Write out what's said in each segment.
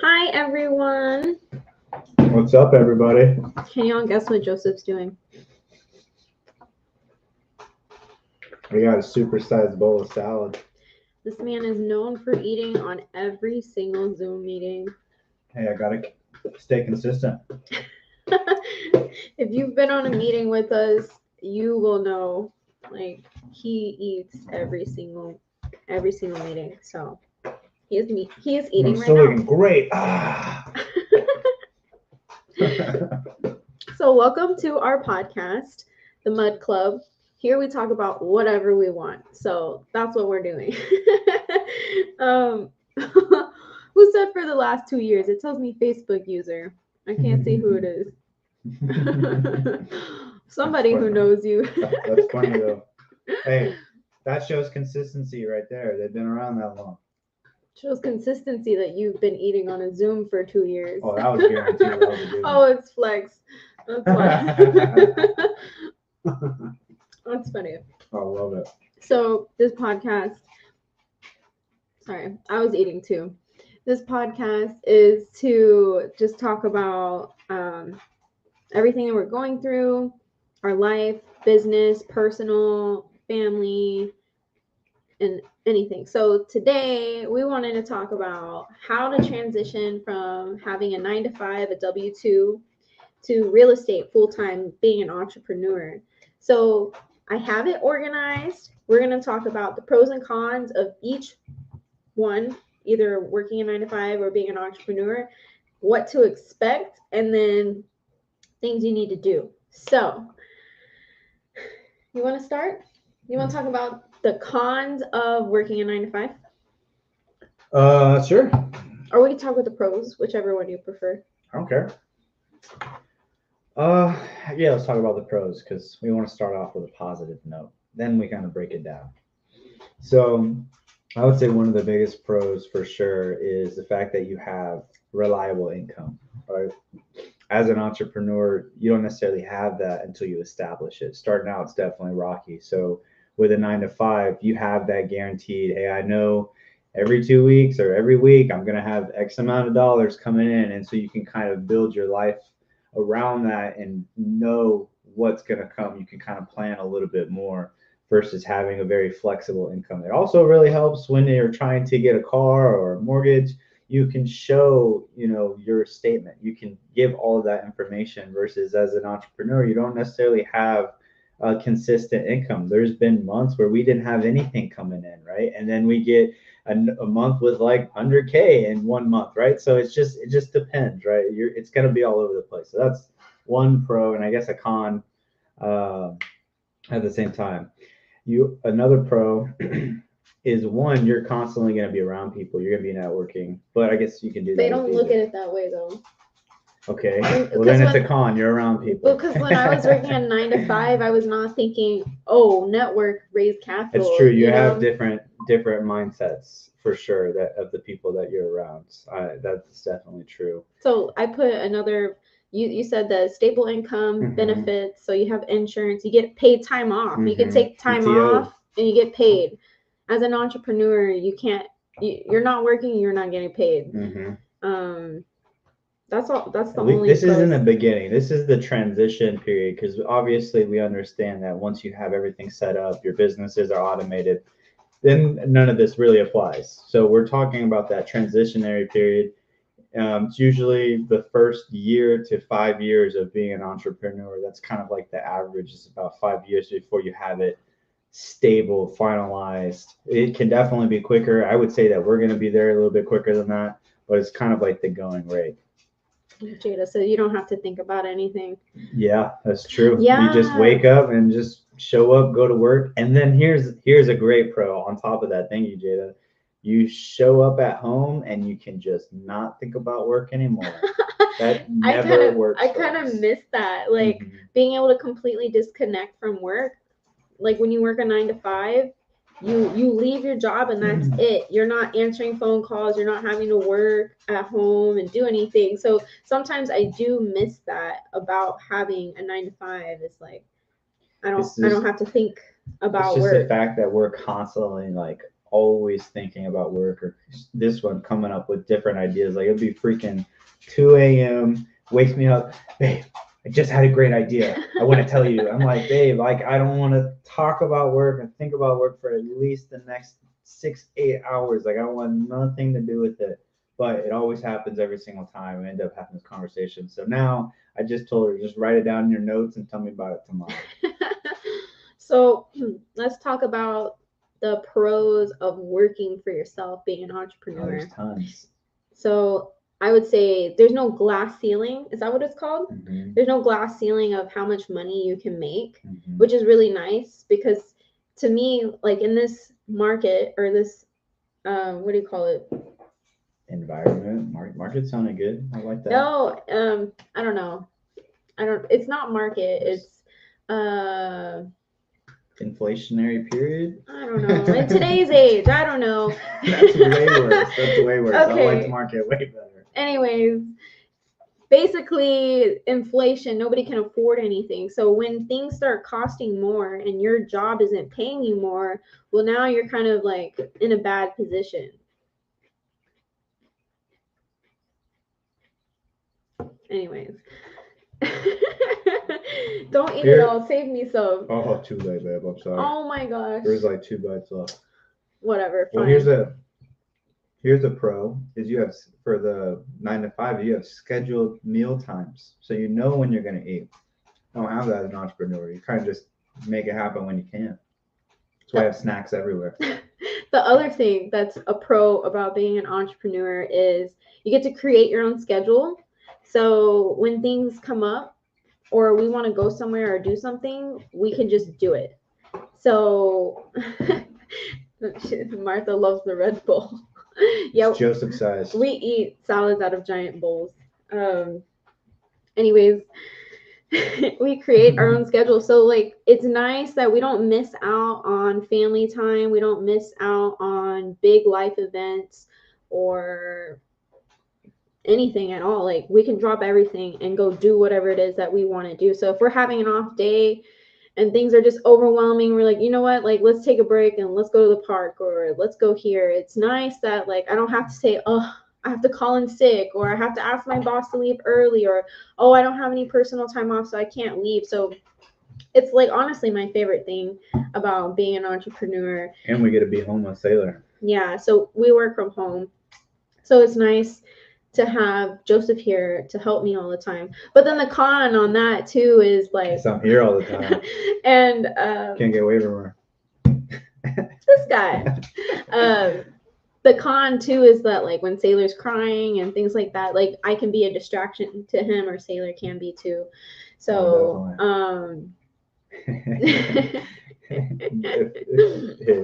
Hi, everyone. What's up, everybody? Can y'all guess what Joseph's doing? We got a supersized bowl of salad. This man is known for eating on every single Zoom meeting. Hey, I gotta stay consistent. If you've been on a meeting with us, you will know, like, he eats every single meeting. So he is eating I'm right still now. looking great. So welcome to our podcast, The Mud Club. Here we talk about whatever we want. So that's what we're doing. Who said for the last 2 years? It tells me Facebook user. I can't see who it is. Somebody who knows you. That's funny though. Hey, that shows consistency right there. They've been around that long. Shows consistency that you've been eating on a Zoom for 2 years. Oh, that was guaranteed. That was a good one. Oh, it's flex. That's why. That's funny. I love it. So this podcast, sorry, I was eating too. This podcast is to just talk about everything that we're going through, our life, business, personal, family, and anything. So today we wanted to talk about how to transition from having a 9 to 5, a W-2, to real estate full-time, being an entrepreneur. So I have it organized. We're going to talk about the pros and cons of each one, either working a 9 to 5 or being an entrepreneur, what to expect, and then things you need to do. So you want to start? You want to talk about the cons of working a 9 to 5? Sure. Or we can talk with the pros, whichever one you prefer. I don't care. Yeah, let's talk about the pros because we want to start off with a positive note. Then we kind of break it down. So I would say one of the biggest pros for sure is the fact that you have reliable income, right? As an entrepreneur, you don't necessarily have that until you establish it. Starting out, it's definitely rocky. So with a 9 to 5, you have that guaranteed, hey, I know every 2 weeks or every week I'm going to have X amount of dollars coming in. And so you can kind of build your life around that and know what's going to come. You can kind of plan a little bit more versus having a very flexible income. It also really helps when you're trying to get a car or a mortgage. You can show, your statement. You can give all of that information versus as an entrepreneur, you don't necessarily have a consistent income. There's been months where we didn't have anything coming in, right? And then we get a month with like 100K in 1 month, right? So it just depends, right? It's going to be all over the place. So that's one pro, and I guess a con at the same time. Another pro is one, you're constantly going to be around people. You're going to be networking, but I guess you can do that. They don't look at it that way though. Okay. Well, then it's a con. You're around people. Because when I was working a 9 to 5, I was not thinking, oh, network, raise capital. It's true. You have different mindsets for sure that of the people that you're around. That's definitely true. So I put another. You said the stable income benefits. So you have insurance. You get paid time off. You can take time off and you get paid. As an entrepreneur, you can't. You're not working. You're not getting paid. That's all. That's the only. This isn't the beginning. This is the transition period because obviously we understand that once you have everything set up, your businesses are automated, then none of this really applies. So we're talking about that transitionary period. It's usually the first year to 5 years of being an entrepreneur. That's kind of like the average. Is about 5 years before you have it stable, finalized. It can definitely be quicker. I would say that we're going to be there a little bit quicker than that, but it's kind of like the going rate. Jada, so you don't have to think about anything. Yeah, that's true. Yeah. You just wake up and just show up, go to work. And then here's a great pro on top of that. Thank you, Jada. You show up at home and you can just not think about work anymore. That never works. I kind of miss that. Like being able to completely disconnect from work. Like when you work a 9 to 5, you leave your job and that's it. You're not answering phone calls. You're not having to work at home and do anything. So sometimes I do miss that about having a 9 to 5. It's like I don't have to think about it's just work. the fact that we're constantly like always thinking about work, or this one coming up with different ideas. Like it'd be freaking 2 a.m. wakes me up, babe, I just had a great idea. I want to tell you. I'm like, babe, like I don't want to talk about work and think about work for at least the next 6-8 hours. Like I want nothing to do with it. But it always happens every single time. I end up having this conversation. So now I just told her, just write it down in your notes and tell me about it tomorrow. So let's talk about the pros of working for yourself, being an Oh, entrepreneur. there's tons. So I would say there's no glass ceiling. Is that what it's called? Mm-hmm. There's no glass ceiling of how much money you can make, Mm-hmm. which is really nice because to me, like in this market or this, what do you call it? Environment, market sounded good. I like that. No, I don't know. It's not market. It's, inflationary period. I don't know. In today's age, I don't know. That's way worse. That's way worse. Okay. I like market way better. Anyways, basically inflation, nobody can afford anything. So when things start costing more and your job isn't paying you more, well, now you're kind of like in a bad position. Anyways. Don't eat it all. Save me some. Oh, too late, babe. I'm sorry. Oh my gosh. There's like 2 bites left. Whatever. Well, Fine. here's a pro is you have, for the 9 to 5, you have scheduled meal times, so you know when you're gonna eat. I don't have that as an entrepreneur. You kind of just make it happen when you can. That's why I have snacks everywhere. The other thing that's a pro about being an entrepreneur is you get to create your own schedule. So when things come up or we want to go somewhere or do something, we can just do it. So Martha loves the Red Bull. Yeah, Joseph size. we eat salads out of giant bowls. Anyways, we create our own schedule. So like it's nice that we don't miss out on family time. We don't miss out on big life events or anything at all. Like we can drop everything and go do whatever it is that we want to do. So if we're having an off day and things are just overwhelming, we're like, you know what, like let's take a break and let's go to the park or let's go here. It's nice that like I don't have to say, oh, I have to call in sick or I have to ask my boss to leave early or, oh, I don't have any personal time off so I can't leave. So it's like honestly my favorite thing about being an entrepreneur. And we get to be home with Sailor. Yeah, so we work from home. So it's nice to have Joseph here to help me all the time. But then the con on that too is like I'm here all the time. And can't get away from her. This guy. The con too is that like when Sailor's crying and things like that, like I can be a distraction to him or Sailor can be too. So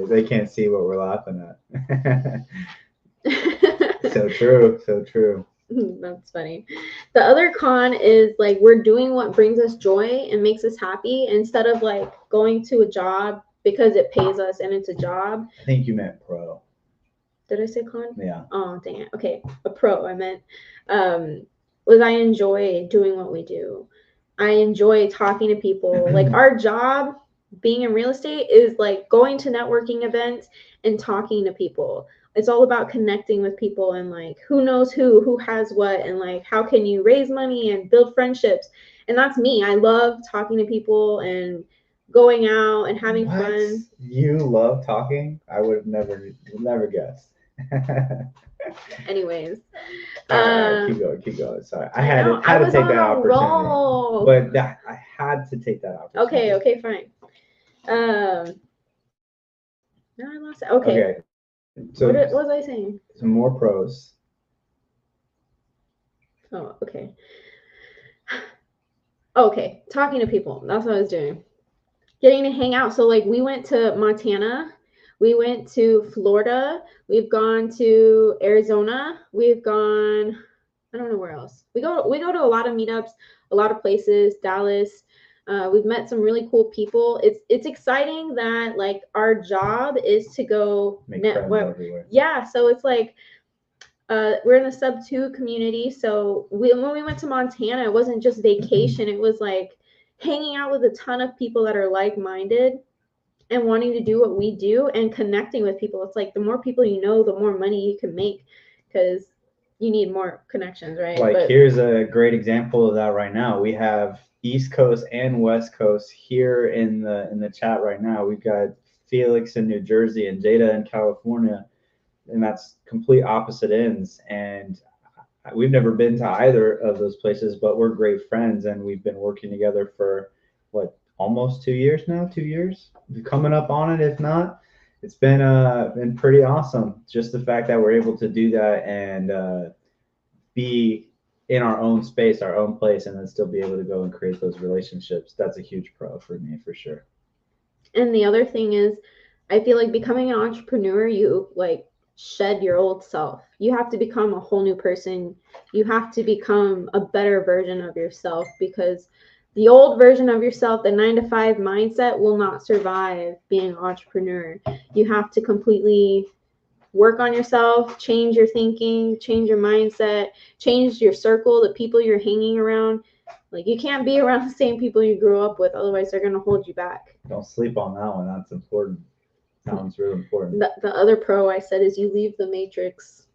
they can't see what we're laughing at. So true. That's funny. The other con is like we're doing what brings us joy and makes us happy instead of like going to a job because it pays us and it's a job. I think you meant pro. Did I say con? Yeah. Oh, dang it. Okay, a pro I meant. Was I enjoy doing what we do. I enjoy talking to people. Like our job being in real estate is like going to networking events and talking to people. It's all about connecting with people and like who knows who has what and like how can you raise money and build friendships. And that's me. I love talking to people and going out and having fun. You love talking? I would have never guessed. Anyways. All right, keep going. Sorry. I had to take that opportunity. Roll. But I had to take that opportunity. Okay, fine. Now I lost it. Okay. So what was I saying? Some more pros. Oh, okay. Okay, talking to people. That's what I was doing. Getting to hang out. So like we went to Montana, we went to Florida, we've gone to Arizona, we've gone, I don't know where else. We go to a lot of meetups, a lot of places, Dallas. We've met some really cool people. It's exciting that like our job is to go network. Yeah, so it's like we're in the sub 2 community. So when we went to Montana, it wasn't just vacation. It was like hanging out with a ton of people that are like-minded. and wanting to do what we do and connecting with people. It's like the more people you know, the more money you can make because you need more connections, right? Like But here's a great example of that right now. We have East Coast and West Coast here in the chat right now. We've got Felix in New Jersey and Jada in California, and that's complete opposite ends. And we've never been to either of those places, but we're great friends, and we've been working together for what, almost 2 years now. 2 years coming up on it, if not. It's been pretty awesome. Just the fact that we're able to do that and be in our own space, our own place, and then still be able to go and create those relationships. That's a huge pro for me, for sure. and the other thing is, I feel like becoming an entrepreneur, you like shed your old self. You have to become a whole new person. You have to become a better version of yourself because the old version of yourself, the 9 to 5 mindset, will not survive being an entrepreneur. You have to completely work on yourself, change your thinking, change your mindset, change your circle, the people you're hanging around. Like you can't be around the same people you grew up with, otherwise they're gonna hold you back. Don't sleep on that one. That's important. Sounds really important. The other pro I said is you leave the matrix.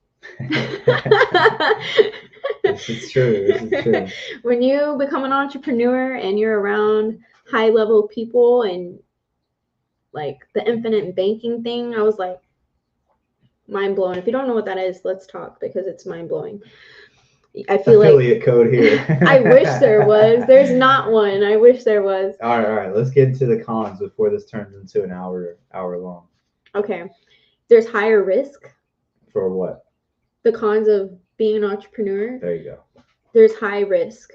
This is true. This is true. When you become an entrepreneur and you're around high level people and like the infinite banking thing, I was like mind blowing. If you don't know what that is, let's talk because it's mind blowing. I feel affiliate like code here. I wish there was. There's not one. I wish there was. All right. Let's get into the cons before this turns into an hour long. Okay. There's higher risk. For what? The cons of being an entrepreneur. There you go. There's high risk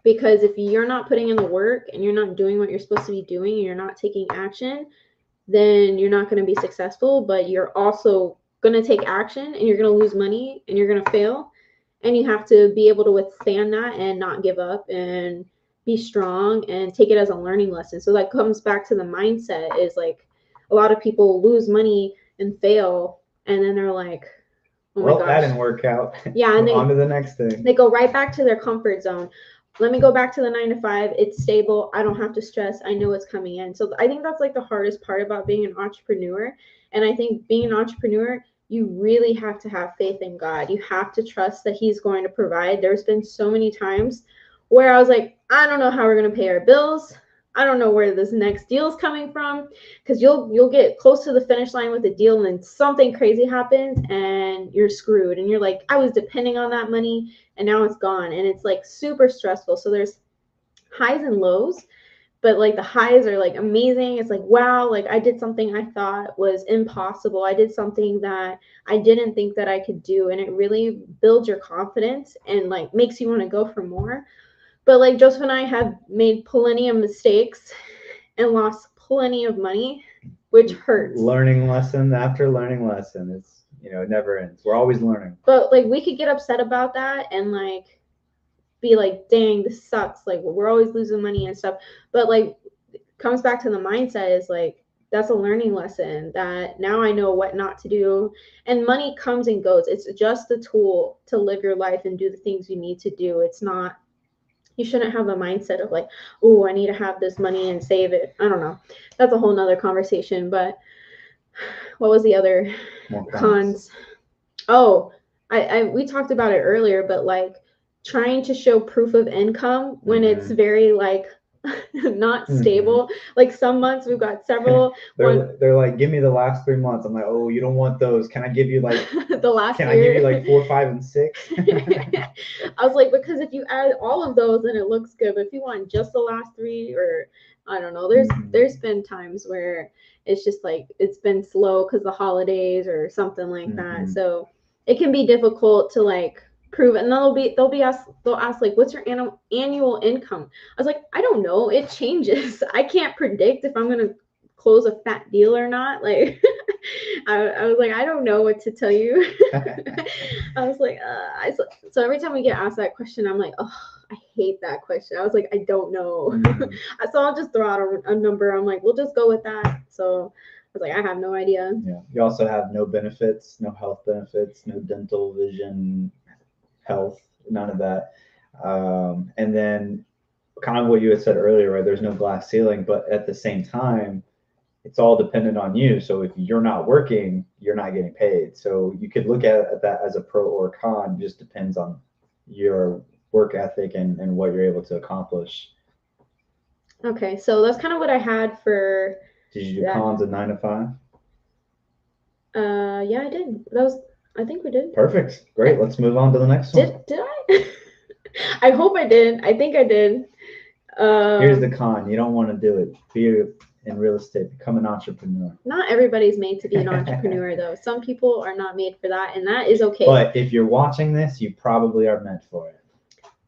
because if you're not putting in the work and you're not doing what you're supposed to be doing and you're not taking action, then you're not going to be successful, but you're also going to take action and you're going to lose money and you're going to fail. And you have to be able to withstand that and not give up and be strong and take it as a learning lesson. So that comes back to the mindset is like a lot of people lose money and fail. And then they're like, oh my gosh, that didn't work out. Yeah. And on to the next thing. They go right back to their comfort zone. Let me go back to the 9 to 5. It's stable. I don't have to stress. I know what's coming in. So I think that's like the hardest part about being an entrepreneur. And I think being an entrepreneur, you really have to have faith in God. You have to trust that He's going to provide. There's been so many times where I was like, I don't know how we're going to pay our bills. I don't know where this next deal is coming from, because you'll get close to the finish line with a deal and then something crazy happens and you're screwed. And you're like, I was depending on that money and now it's gone. And it's like super stressful. So there's highs and lows. But like the highs are like amazing. It's like, wow, like I did something I thought was impossible. I did something that I didn't think that I could do. And it really builds your confidence and like makes you want to go for more. But like Joseph and I have made plenty of mistakes and lost plenty of money, which hurts. Learning lesson after learning lesson. It's, it never ends. We're always learning. But like we could get upset about that and like be like, dang, this sucks. Like we're always losing money and stuff. But like comes back to the mindset is like, that's a learning lesson that now I know what not to do. And money comes and goes. It's just a tool to live your life and do the things you need to do. It's not, you shouldn't have a mindset of like, oh, I need to have this money and save it. I don't know. That's a whole nother conversation. But what was the other cons? Oh, we talked about it earlier, but like trying to show proof of income when it's very like not stable. Like some months we've got several. They're like, give me the last 3 months. I'm like, oh, you don't want those. Can I give you like the last Can year? I give you like 4, 5, and 6? I was like, because if you add all of those, then it looks good. But if you want just the last 3, or I don't know, there's been times where it's just like it's been slow because the holidays or something like that. So it can be difficult to like prove it. And they'll ask like, what's your annual income? I was like, I don't know, it changes. I can't predict if I'm gonna close a fat deal or not. Like I was like, I don't know what to tell you. I was like, so every time we get asked that question, I'm like, oh, I hate that question. I was like, I don't know. So I'll just throw out a number. I'm like, we'll just go with that. So I was like, I have no idea. Yeah. You also have no benefits, no health benefits, no dental, vision, health, none of that. And then kind of what you had said earlier, right? There's no glass ceiling, but at the same time, it's all dependent on you. So if you're not working, you're not getting paid. So you could look at that as a pro or a con. It just depends on your work ethic and what you're able to accomplish. Okay, so that's kind of what I had for Did you do that. cons of 9 to 5? Yeah, I did. I think we did. Perfect. Great. Let's move on to the next one. Did I? I hope I did. I think I did. Here's the con. You don't want to do it. Be in real estate. Become an entrepreneur. Not everybody's made to be an entrepreneur, though. Some people are not made for that, and that is okay. But if you're watching this, you probably are meant for it.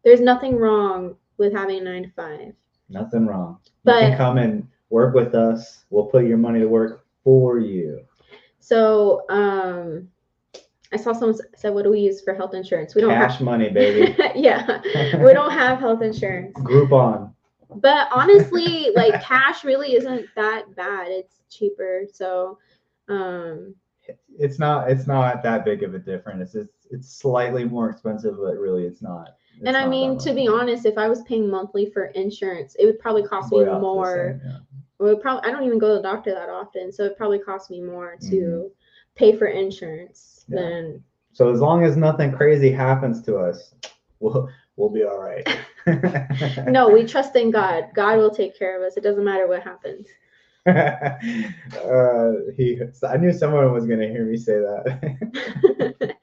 There's nothing wrong with having a 9 to 5. Nothing wrong. But you can come and work with us. We'll put your money to work for you. So, I saw someone said, "What do we use for health insurance?" We don't cash money, baby. Yeah, we don't have health insurance. Groupon. But honestly, like cash really isn't that bad. It's cheaper, so it's not that big of a difference. It's slightly more expensive, but really it's not. And I mean, to be honest, if I was paying monthly for insurance, it would probably cost me more. Same, yeah. It would probably, I don't even go to the doctor that often, so it probably cost me more to pay for insurance than. So as long as nothing crazy happens to us, we'll be all right. No, we trust in God. God will take care of us. It doesn't matter what happens. I knew someone was gonna hear me say that.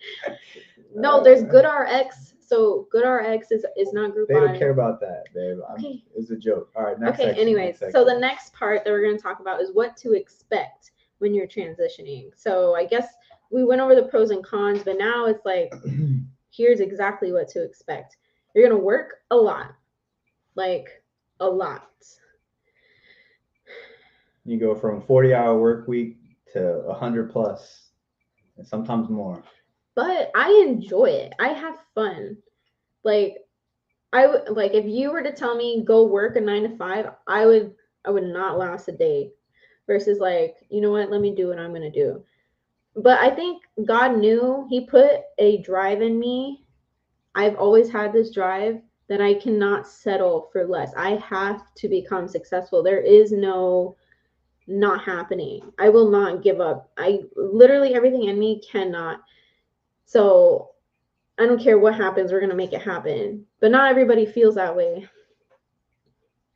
No, there's GoodRx. So GoodRx is not Groupon. They don't care about that, babe. Okay. It's a joke. All right, next section. Anyways, so the next part that we're going to talk about is what to expect when you're transitioning. So I guess we went over the pros and cons, but now it's like, here's exactly what to expect. You're going to work a lot, like a lot. You go from 40-hour work week to 100 plus, and sometimes more. But I enjoy it. I have fun. Like if you were to tell me go work a 9 to 5, I would not last a day. Versus like, you know what, let me do what I'm gonna do. But I think God knew, He put a drive in me. I've always had this drive that I cannot settle for less. I have to become successful. There is no not happening. I will not give up. I literally everything in me cannot. So I don't care what happens, we're going to make it happen. But not everybody feels that way.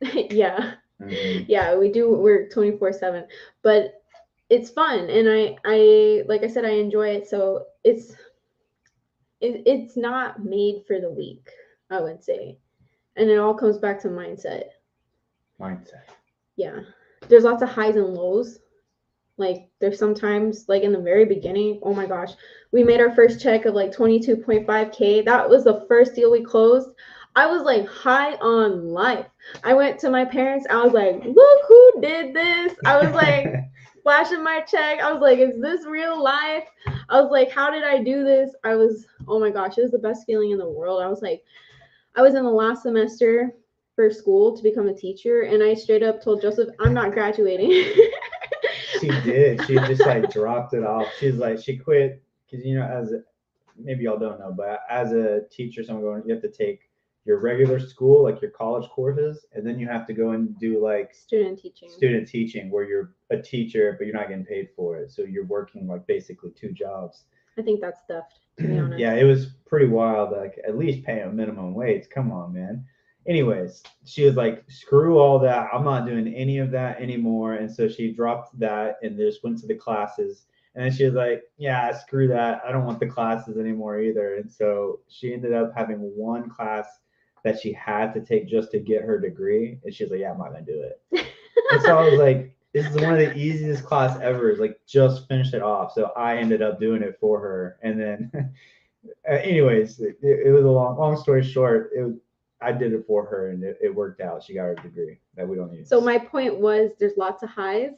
Yeah. Mm-hmm. Yeah, we do work 24/7. But it's fun. And I like I said, I enjoy it. So it's not made for the weak, I would say. And it all comes back to mindset. Yeah. There's lots of highs and lows. Like there's sometimes like in the very beginning, oh my gosh, we made our first check of like 22.5K. That was the first deal we closed. I was like high on life. I went to my parents. I was like, look who did this. I was like flashing my check. I was like, is this real life? I was like, how did I do this? Oh my gosh, it was the best feeling in the world. I was like, I was in the last semester for school to become a teacher. And I straight up told Joseph, I'm not graduating. She did. She just like dropped it off. She's like, she quit because, you know, maybe y'all don't know, but as a teacher, you have to take your regular school, like your college courses, and then you have to go and do like student teaching where you're a teacher, but you're not getting paid for it. So you're working like basically 2 jobs. I think that's theft, to be honest. Yeah, it was pretty wild. Like at least pay a minimum wage. Come on, man. Anyways, she was like, screw all that. I'm not doing any of that anymore. And so she dropped that and just went to the classes. And then she was like, yeah, screw that. I don't want the classes anymore either. And so she ended up having one class that she had to take just to get her degree. And she was like, yeah, I'm not going to do it. And so I was like, this is one of the easiest class ever. It's like, just finish it off. So I ended up doing it for her. And then anyways, it was a long story short. I did it for her and it worked out. She got her degree that we don't use. So my point was there's lots of highs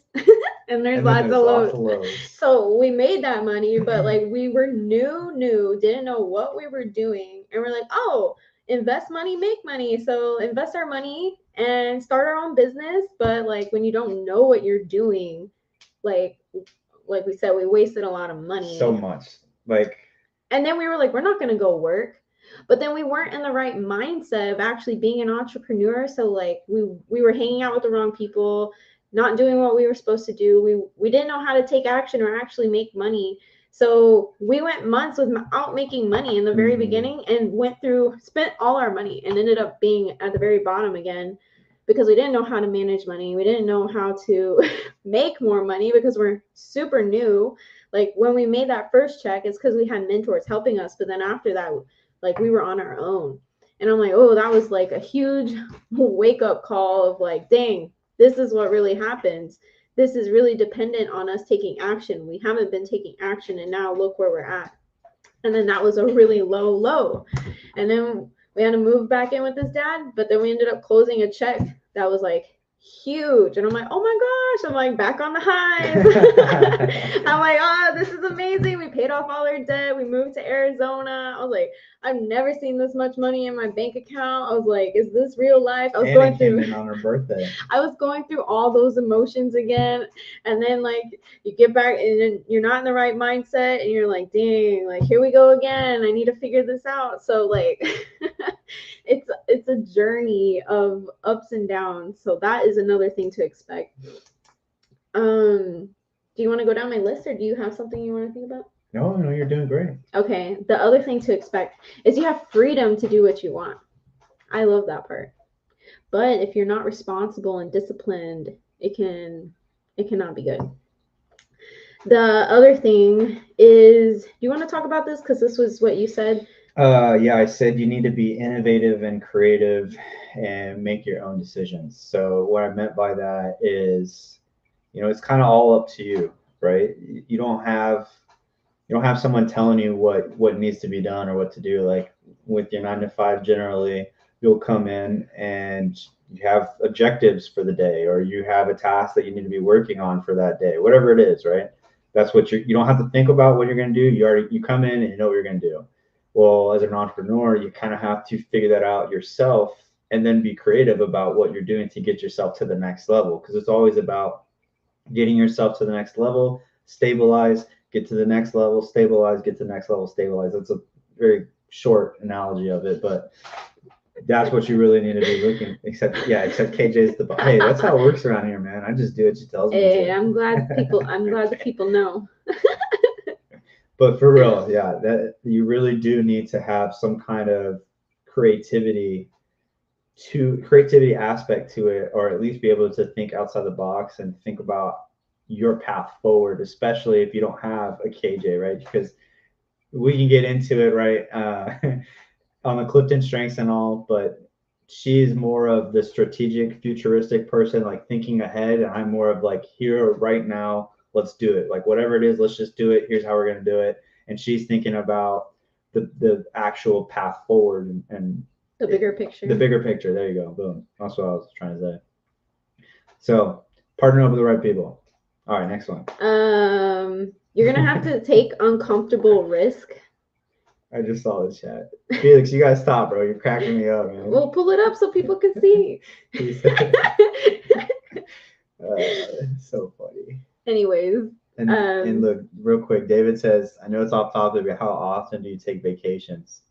and there's lots of lows. So we made that money, but like we were new, didn't know what we were doing. And we're like, oh, invest money, make money. So invest our money and start our own business. But like when you don't know what you're doing, like we said, we wasted a lot of money. So much. And then we were like, we're not going to go work. But then we weren't in the right mindset of actually being an entrepreneur. So like we were hanging out with the wrong people. not doing what we were supposed to do. We didn't know how to take action or actually make money. So we went months without making money in the very beginning, and spent all our money, and ended up being at the very bottom again, because we didn't know how to manage money. We didn't know how to make more money because we're super new. Like when we made that first check, it's because we had mentors helping us. But then after that, like we were on our own. And I'm like, oh, that was like a huge wake up call of like, dang, this is what really happens. This is really dependent on us taking action. We haven't been taking action, and now look where we're at. And then that was a really low. And then we had to move back in with his dad, but then we ended up closing a check that was like huge. And I'm like, oh my gosh, I'm like back on the highs. I'm like, oh, this is amazing. We paid off all our debt. We moved to Arizona. I was like, I've never seen this much money in my bank account. I was like, is this real life? I was going through on her birthday. I was going through all those emotions again. And then like you get back and then you're not in the right mindset, and you're like, dang, like here we go again. I need to figure this out. So like it's a journey of ups and downs. So that is another thing to expect. Do you want to go down my list, or do you have something you want to think about? No, you're doing great. Okay. The other thing to expect is you have freedom to do what you want. I love that part. But if you're not responsible and disciplined, it cannot be good. The other thing is, do you want to talk about this? Because this was what you said. Yeah, I said you need to be innovative and creative and make your own decisions. So what I meant by that is, it's kind of all up to you, right? You don't have someone telling you what needs to be done or what to do. Like with your 9 to 5, generally you'll come in and you have objectives for the day, or you have a task that you need to be working on for that day, whatever it is, right? That's what you don't have to think about what you're going to do. You come in and you know what you're going to do. Well, as an entrepreneur, you kind of have to figure that out yourself, and then be creative about what you're doing to get yourself to the next level. Because it's always about getting yourself to the next level, stabilize, get to the next level, stabilize, get to the next level, stabilize. That's a very short analogy of it, but that's what you really need to be looking. Except KJ's the boss. Hey, that's how it works around here, man. I just do what she tells me to. Hey, I'm glad the people know. But for real, yeah, that you really do need to have some kind of creativity aspect to it, or at least be able to think outside the box and think about your path forward, especially if you don't have a KJ, right? Because we can get into it, right, on the Clifton strengths and all, but she's more of the strategic, futuristic person, like thinking ahead, and I'm more of like, here, right now, let's do it. Like whatever it is, let's just do it. Here's how we're going to do it. And she's thinking about the actual path forward and the bigger picture. The bigger picture. There you go. Boom. That's what I was trying to say. So partner up with the right people. All right, next one. You're gonna have to take uncomfortable risk. I just saw the chat. Felix, you guys stop, bro. You're cracking me up, man. We'll pull it up so people can see. So funny. Anyways. And look, real quick, David says, I know it's off topic, but how often do you take vacations?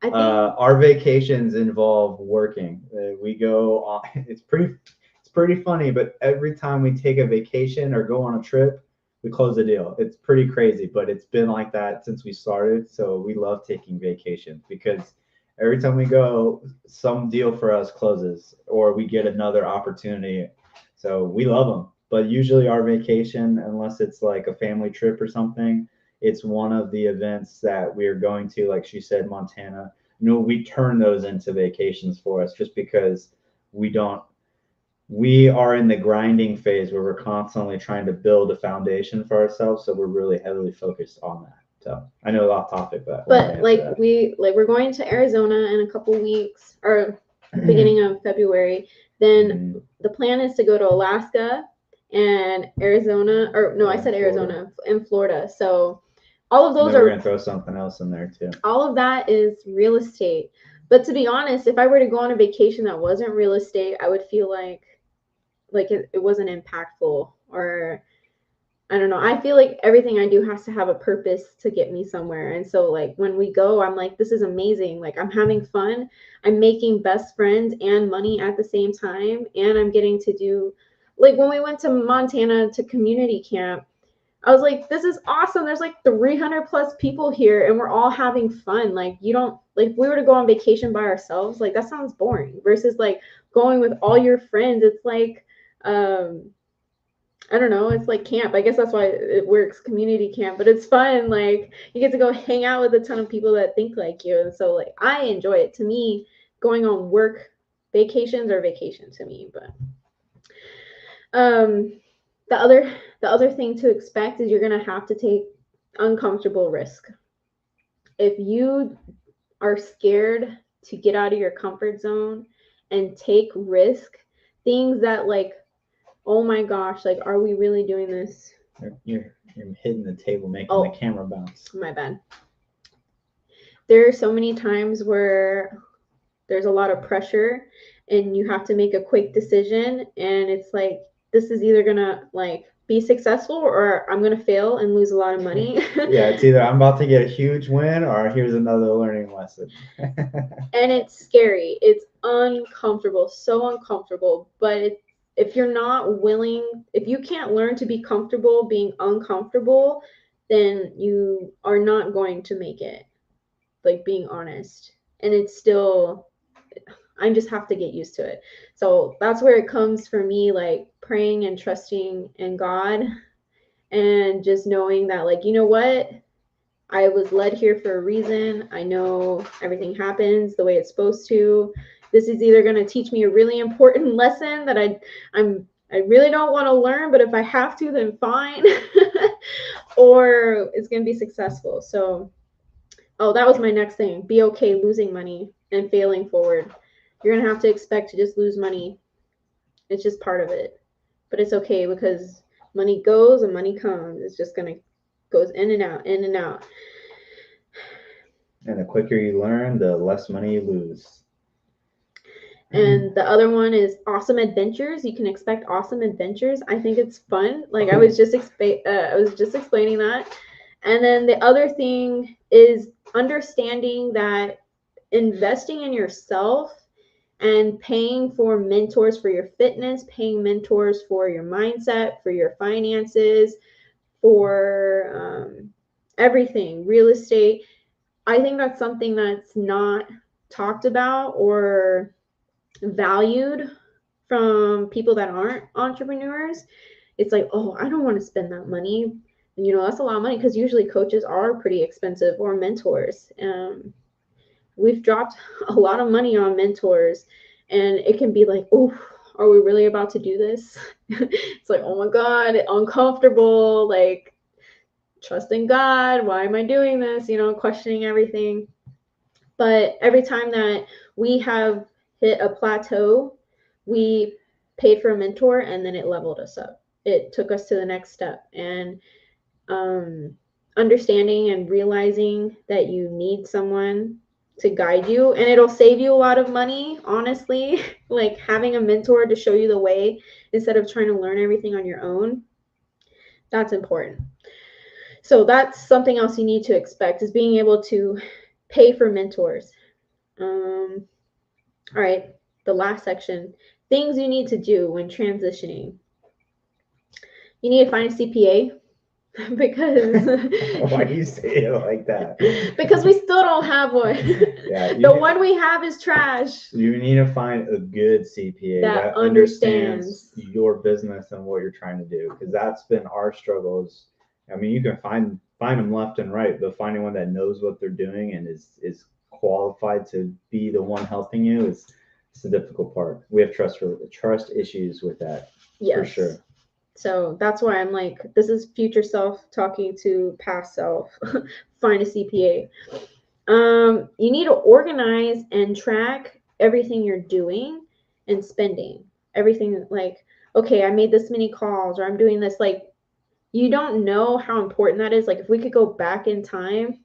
I think our vacations involve working. We go on. It's pretty funny, but every time we take a vacation or go on a trip, we close the deal. It's pretty crazy, but it's been like that since we started. So we love taking vacations because every time we go, some deal for us closes or we get another opportunity. So we love them. But usually our vacation, unless it's like a family trip or something, it's one of the events that we are going to, like she said, Montana. We turn those into vacations for us just because we are in the grinding phase where we're constantly trying to build a foundation for ourselves. So we're really heavily focused on that. So I know off topic, but we're going to Arizona in a couple weeks, or beginning of February. Then the plan is to go to Alaska and Arizona, or no, I said Arizona and Florida. So all of those we're gonna throw something else in there too. All of that is real estate. But to be honest, if I were to go on a vacation that wasn't real estate, I would feel like it wasn't impactful, or I don't know. I feel like everything I do has to have a purpose to get me somewhere. And so like when we go, I'm like, this is amazing. Like I'm having fun. I'm making best friends and money at the same time. And I'm getting to do like when we went to Montana to community camp, I was like, this is awesome. There's like 300 plus people here and we're all having fun. Like, you don't, like, if we were to go on vacation by ourselves, like, that sounds boring versus like going with all your friends. It's like, I don't know, it's like camp. I guess that's why it works, community camp, but it's fun. Like, you get to go hang out with a ton of people that think like you. And so, like, I enjoy it. To me, going on work vacations are vacation to me, but um the other thing to expect is you're going to have to take uncomfortable risk. If you are scared to get out of your comfort zone and take risk, things that like, oh my gosh, like, are we really doing this? You're hitting the table, making the camera bounce. My bad. There are so many times where there's a lot of pressure and you have to make a quick decision, and it's like, this is either gonna like be successful or I'm gonna fail and lose a lot of money. Yeah, it's either I'm about to get a huge win or here's another learning lesson. And it's scary. It's uncomfortable, so uncomfortable. But if you're not willing, if you can't learn to be comfortable being uncomfortable, then you are not going to make it. Like, being honest. And it's still, I just have to get used to it. So that's where it comes for me, like praying and trusting in God and just knowing that, like, you know what? I was led here for a reason. I know everything happens the way it's supposed to. This is either going to teach me a really important lesson that I really don't want to learn, but if I have to, then fine. Or it's going to be successful. So, oh, that was my next thing. Be okay losing money and failing forward. You're going to have to expect to just lose money. It's just part of it. But it's okay because money goes and money comes. It's just going to goes in and out, in and out. And the quicker you learn, the less money you lose. And the other one is awesome adventures. You can expect awesome adventures. I think it's fun. Like, I was just explaining that. And then the other thing is understanding that investing in yourself and paying for mentors for your fitness, paying mentors for your mindset, for your finances, for everything, real estate. I think that's something that's not talked about or valued from people that aren't entrepreneurs. It's like, oh, I don't want to spend that money. And, you know, that's a lot of money because usually coaches are pretty expensive, or mentors. We've dropped a lot of money on mentors, and it can be like, oh, are we really about to do this? It's like, oh my God, uncomfortable, like, trusting God, why am I doing this? You know, questioning everything. But every time that we have hit a plateau, we paid for a mentor and then it leveled us up. It took us to the next step. And understanding and realizing that you need someone to guide you, and it'll save you a lot of money, honestly. Like, having a mentor to show you the way instead of trying to learn everything on your own. That's important. So that's something else you need to expect, is being able to pay for mentors. All right, the last section, things you need to do when transitioning. You need to find a CPA because why do you say it like that? Because we still don't have one. Yeah, the one we have is trash. You need to find a good CPA that understands your business and what you're trying to do, because that's been our struggles. I mean, you can find them left and right, but finding one that knows what they're doing and is qualified to be the one helping you is the difficult part. We have trust issues with that. Yes. For sure. So that's why I'm like, this is future self talking to past self. Find a CPA. You need to organize and track everything you're doing and spending. Everything, like, okay, I made this many calls, or I'm doing this. Like, you don't know how important that is. Like, if we could go back in time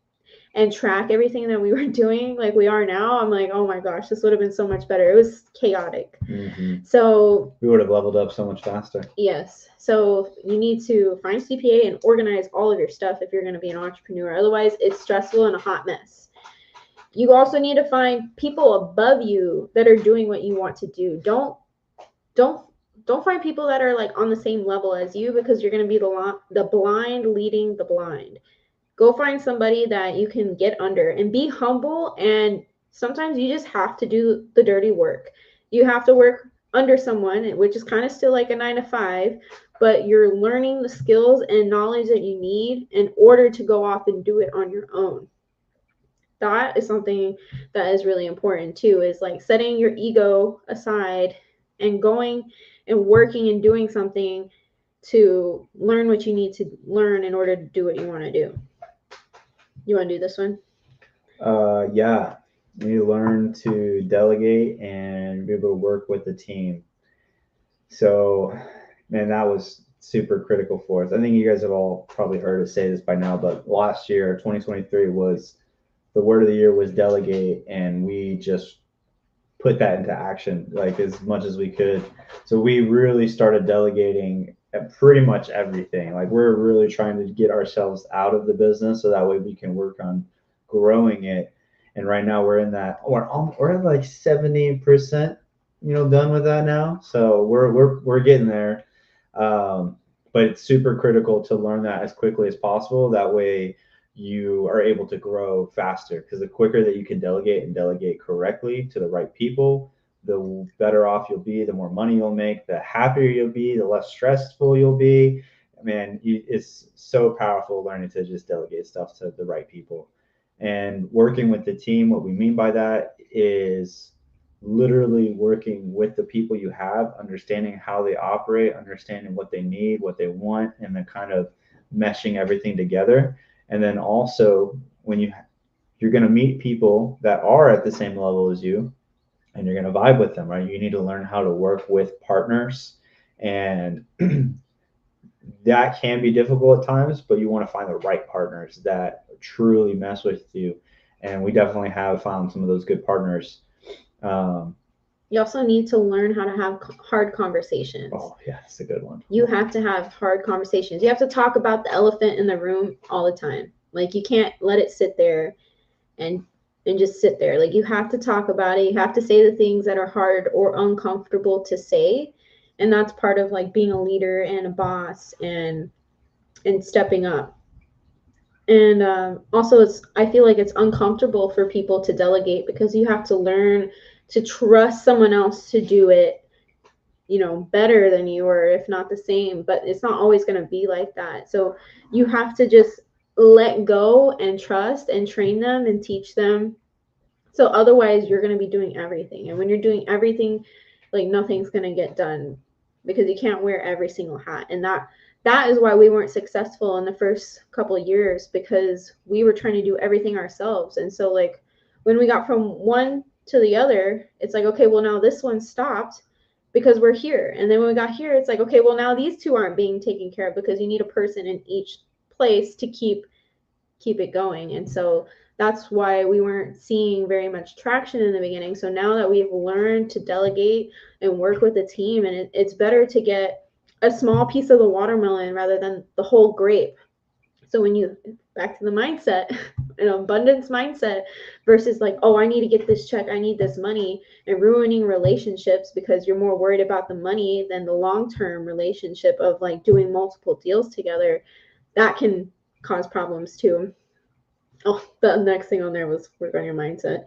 and track everything that we were doing like we are now, I'm like, oh my gosh, this would have been so much better. It was chaotic. Mm-hmm. So we would have leveled up so much faster. Yes. So you need to find a CPA and organize all of your stuff if you're going to be an entrepreneur. Otherwise, it's stressful and a hot mess. You also need to find people above you that are doing what you want to do. Don't don't find people that are like on the same level as you, because you're going to be the blind leading the blind. Go find somebody that you can get under and be humble. And sometimes you just have to do the dirty work. You have to work under someone, which is kind of still like a 9 to 5, but you're learning the skills and knowledge that you need in order to go off and do it on your own. That is something that is really important too, is like setting your ego aside and going and working and doing something to learn what you need to learn in order to do what you want to do. You want to do this one? Yeah. You learn to delegate and be able to work with the team. So, man, that was super critical for us. I think you guys have all probably heard us say this by now, but last year, 2023, was the word of the year was delegate, and we just put that into action like as much as we could. So we really started delegating at pretty much everything. Like we're really trying to get ourselves out of the business so that way we can work on growing it. And right now we're in that we're at like 70%, done with that now. So we're getting there. But it's super critical to learn that as quickly as possible. That way you are able to grow faster, because the quicker that you can delegate and delegate correctly to the right people, the better off you'll be, the more money you'll make, the happier you'll be, the less stressful you'll be. Man, it's so powerful learning to just delegate stuff to the right people. And working with the team, what we mean by that is literally working with the people you have, understanding how they operate, understanding what they need, what they want, and then kind of meshing everything together. And then also when you're going to meet people that are at the same level as you, and you're going to vibe with them, right? You need to learn how to work with partners, and that can be difficult at times, but you want to find the right partners that truly mess with you. And we definitely have found some of those good partners. You also need to learn how to have hard conversations. Oh, yeah, that's a good one. You have to have hard conversations. You have to talk about the elephant in the room all the time. Like you can't let it sit there and just sit there. Like you have to talk about it. You have to say the things that are hard or uncomfortable to say. And that's part of like being a leader and a boss and stepping up. And also I feel like it's uncomfortable for people to delegate, because you have to learn to trust someone else to do it, better than you, or if not the same, but it's not always going to be like that. So you have to just let go and trust and train them and teach them. So otherwise you're going to be doing everything. And when you're doing everything, like nothing's going to get done, because you can't wear every single hat. And that is why we weren't successful in the first couple of years, because we were trying to do everything ourselves. And so like when we got from one to the other, it's like, okay, well now this one stopped because we're here. And then when we got here, it's like, okay, well now these two aren't being taken care of, because you need a person in each place to keep it going. And so that's why we weren't seeing very much traction in the beginning. So now that we've learned to delegate and work with a team, and it's better to get a small piece of the watermelon rather than the whole grape. So when you back to the mindset, an abundance mindset, versus like, oh, I need to get this check, I need this money, and ruining relationships because you're more worried about the money than the long-term relationship of like doing multiple deals together, that can cause problems too. Oh, the next thing on there was work on your mindset.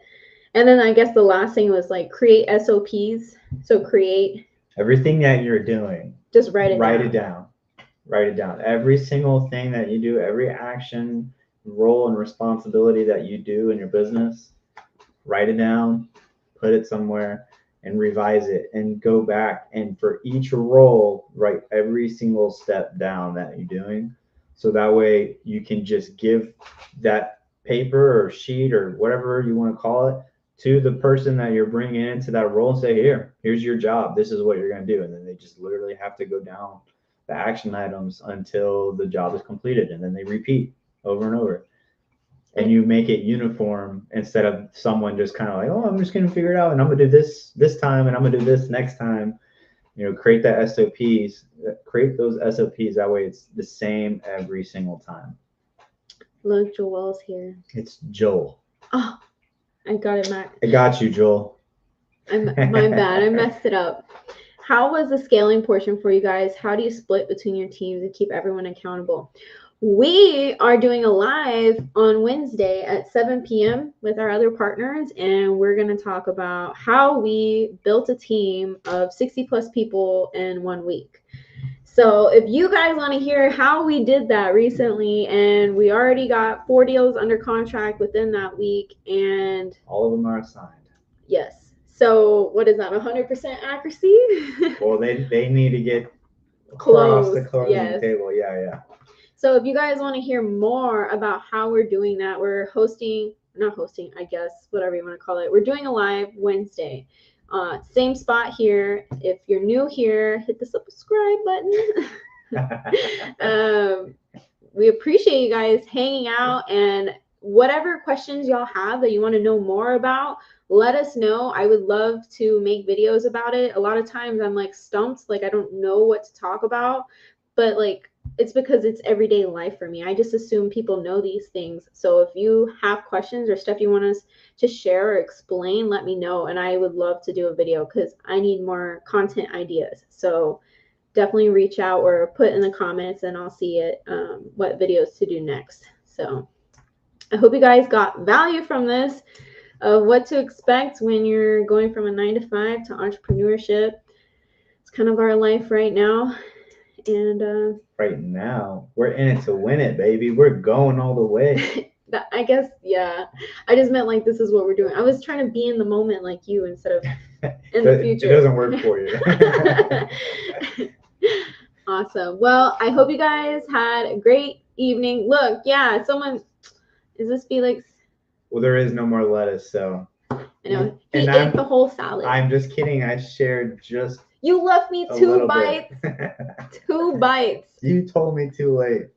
And then I guess the last thing was like create SOPs. So create everything that you're doing. Just write it down. Write it down. Every single thing that you do, every action, role, and responsibility that you do in your business, write it down, put it somewhere, and revise it, and go back. And for each role, write every single step down that you're doing. So that way you can just give that paper or sheet or whatever you want to call it to the person that you're bringing into that role and say, here's your job. This is what you're going to do. And then they just literally have to go down the action items until the job is completed. And then they repeat over and over. And you make it uniform instead of someone just kind of like, oh, I'm just going to figure it out. And I'm going to do this time. And I'm going to do this next time. Create that SOPs, create those SOPs. That way it's the same every single time. Look, Joel's here. It's Joel. Oh, I got it, Mac. I got you, Joel. My bad. I messed it up. how was the scaling portion for you guys? How do you split between your teams and keep everyone accountable? We are doing a live on Wednesday at 7 p.m. with our other partners, and we're going to talk about how we built a team of 60 plus people in 1 week. So if you guys want to hear how we did that recently, and we already got 4 deals under contract within that week, and all of them are assigned. Yes. So what is that? 100% accuracy? Well, they need to get across the closing yes. table. Yeah. So if you guys want to hear more about how we're doing that, we're not hosting, I guess, whatever you want to call it. We're doing a live Wednesday. Same spot here. If you're new here, hit the subscribe button. We appreciate you guys hanging out, and whatever questions y'all have that you want to know more about, let us know. I would love to make videos about it. A lot of times I'm like stumped, like I don't know what to talk about, but like it's because it's everyday life for me. I just assume people know these things. So if you have questions or stuff you want us to share or explain, let me know, and I would love to do a video because I need more content ideas. So definitely reach out or put in the comments and I'll see it, what videos to do next. So I hope you guys got value from this, of what to expect when you're going from a 9-to-5 to entrepreneurship. It's kind of our life right now. And right now, we're in it to win it, baby. We're going all the way. I guess, yeah. I just meant like this is what we're doing. I was trying to be in the moment like you instead of in the future. It doesn't work for you. Awesome. Well, I hope you guys had a great evening. Look, yeah, is this Felix? Well, there is no more lettuce, so. I know. He ate the whole salad. I'm just kidding. I shared just. You left me 2 bites. 2 bites. You told me too late.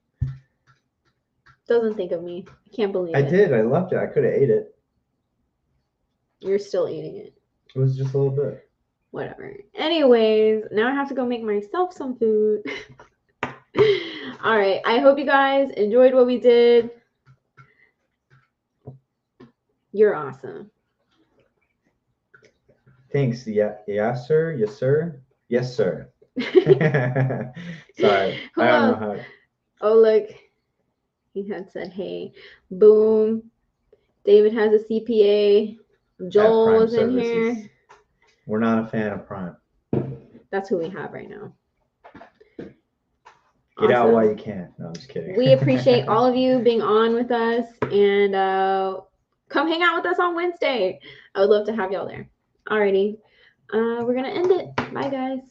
Doesn't think of me. I can't believe it. I did. I loved it. I could have ate it. You're still eating it. It was just a little bit. Whatever. Anyways, now I have to go make myself some food. All right. I hope you guys enjoyed what we did. You're awesome. Thanks. Yeah, sir. Yes, sir. Yes, sir. Sorry. I don't know how. Oh, look. He had said, hey. Boom. David has a CPA. Joel was in here. We're not a fan of Prime. That's who we have right now. Get out while you can. No, I'm just kidding. We appreciate all of you being on with us, and come hang out with us on Wednesday. I would love to have y'all there. Alrighty. We're going to end it. Bye, guys.